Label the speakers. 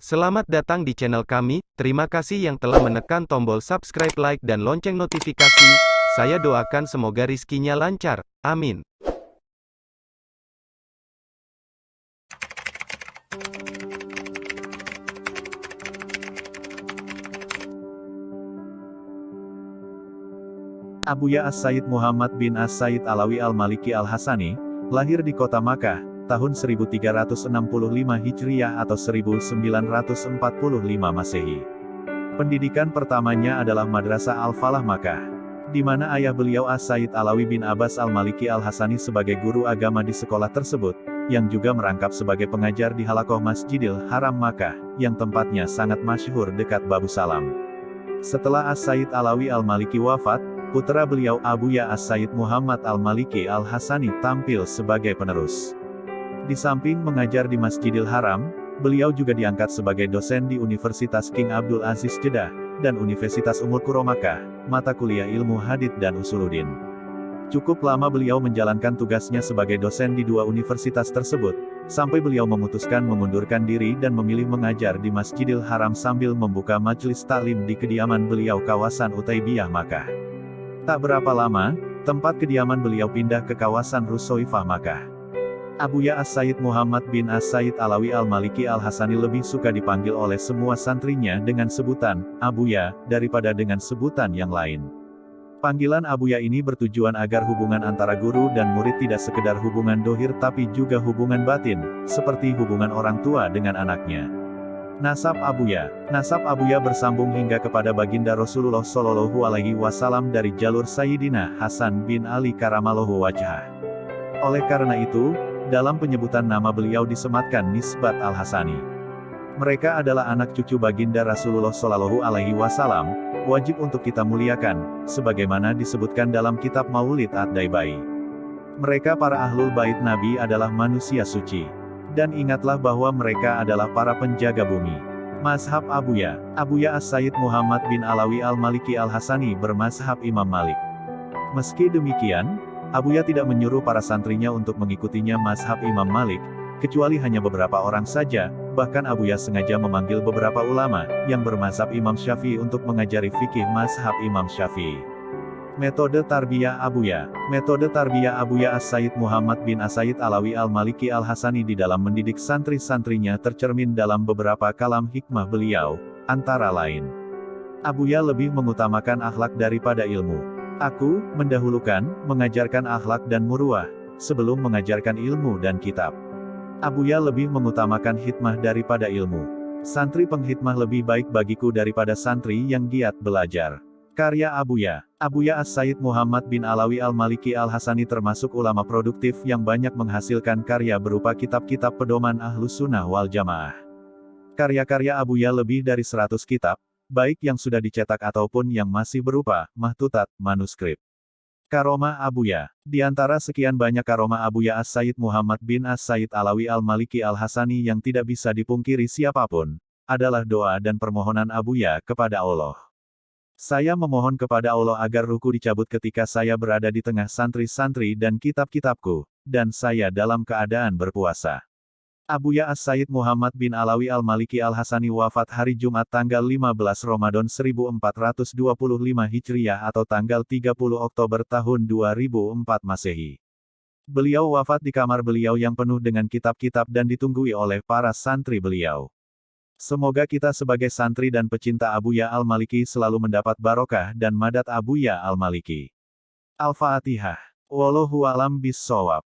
Speaker 1: Selamat datang di channel kami, terima kasih yang telah menekan tombol subscribe, like, dan lonceng notifikasi. Saya doakan semoga rizkinya lancar, amin.
Speaker 2: Abuya As-Sayyid Muhammad bin As-Sayyid Alawi Al-Maliki Al-Hasani, lahir di kota Makkah, tahun 1365 Hijriah atau 1945 Masehi. Pendidikan pertamanya adalah Madrasah Al-Falah Makkah, di mana ayah beliau As-Sayyid Alawi bin Abbas Al-Maliki Al-Hasani sebagai guru agama di sekolah tersebut, yang juga merangkap sebagai pengajar di Halaqah Masjidil Haram Makkah, yang tempatnya sangat masyhur dekat Babu Salam. Setelah As-Sayyid Alawi Al-Maliki wafat, putra beliau Abuya As-Sayyid Muhammad Al-Maliki Al-Hasani tampil sebagai penerus. Di samping mengajar di Masjidil Haram, beliau juga diangkat sebagai dosen di Universitas King Abdul Aziz Jeddah, dan Universitas Ummul Qura Makkah, mata kuliah ilmu hadits dan usuluddin. Cukup lama beliau menjalankan tugasnya sebagai dosen di dua universitas tersebut, sampai beliau memutuskan mengundurkan diri dan memilih mengajar di Masjidil Haram sambil membuka majelis taklim di kediaman beliau kawasan Utaibiyah Makkah. Tak berapa lama, tempat kediaman beliau pindah ke kawasan Rusoifah Makkah. Abuya As-Sayyid Muhammad bin As-Sayyid Alawi Al-Maliki Al-Hasani lebih suka dipanggil oleh semua santrinya dengan sebutan Abuya, daripada dengan sebutan yang lain. Panggilan Abuya ini bertujuan agar hubungan antara guru dan murid tidak sekedar hubungan dohir tapi juga hubungan batin, seperti hubungan orang tua dengan anaknya. Nasab Abuya bersambung hingga kepada baginda Rasulullah Shallallahu Alaihi Wasallam dari jalur Sayyidina Hasan bin Ali Karamallahu Wajhah. Oleh karena itu, dalam penyebutan nama beliau disematkan nisbat Al-Hasani. Mereka adalah anak cucu baginda Rasulullah Shallallahu Alaihi Wasallam, wajib untuk kita muliakan, sebagaimana disebutkan dalam kitab Maulid Ad-Daibai. Mereka para ahlul bait Nabi adalah manusia suci. Dan ingatlah bahwa mereka adalah para penjaga bumi. Mazhab Abuya As-Sayyid Muhammad bin Alawi Al-Maliki Al-Hasani bermazhab Imam Malik. Meski demikian, Abuya tidak menyuruh para santrinya untuk mengikutinya mazhab Imam Malik, kecuali hanya beberapa orang saja. Bahkan Abuya sengaja memanggil beberapa ulama yang bermazhab Imam Syafi'i untuk mengajari fikih mazhab Imam Syafi'i. Metode Tarbiyah Abuya As-Sayyid Muhammad bin As-Sayyid Alawi Al-Maliki Al-Hasani di dalam mendidik santri-santrinya tercermin dalam beberapa kalam hikmah beliau, antara lain. Abuya lebih mengutamakan akhlak daripada ilmu. Aku mendahulukan mengajarkan akhlak dan muruah, sebelum mengajarkan ilmu dan kitab. Abuya lebih mengutamakan hikmah daripada ilmu. Santri penghikmah lebih baik bagiku daripada santri yang giat belajar. Karya Abuya As-Sayyid Muhammad bin Alawi Al-Maliki Al-Hasani termasuk ulama produktif yang banyak menghasilkan karya berupa kitab-kitab pedoman Ahlus Sunnah wal Jamaah. Karya-karya Abuya lebih dari 100 kitab, baik yang sudah dicetak ataupun yang masih berupa mahtutat, manuskrip. Karomah Abuya. Di antara sekian banyak karomah Abuya As-Sayyid Muhammad bin As-Sayyid Alawi Al-Maliki Al-Hasani yang tidak bisa dipungkiri siapapun, adalah doa dan permohonan Abuya kepada Allah. Saya memohon kepada Allah agar ruhku dicabut ketika saya berada di tengah santri-santri dan kitab-kitabku, dan saya dalam keadaan berpuasa. Abuya As-Sayyid Muhammad bin Alawi Al-Maliki Al-Hasani wafat hari Jumat tanggal 15 Ramadan 1425 Hijriah atau tanggal 30 Oktober tahun 2004 Masehi. Beliau wafat di kamar beliau yang penuh dengan kitab-kitab dan ditunggui oleh para santri beliau. Semoga kita sebagai santri dan pecinta Abuya Al-Maliki selalu mendapat barokah dan madat Abuya Al-Maliki. Al-Fatihah. Wallahu a'lam bishshawab.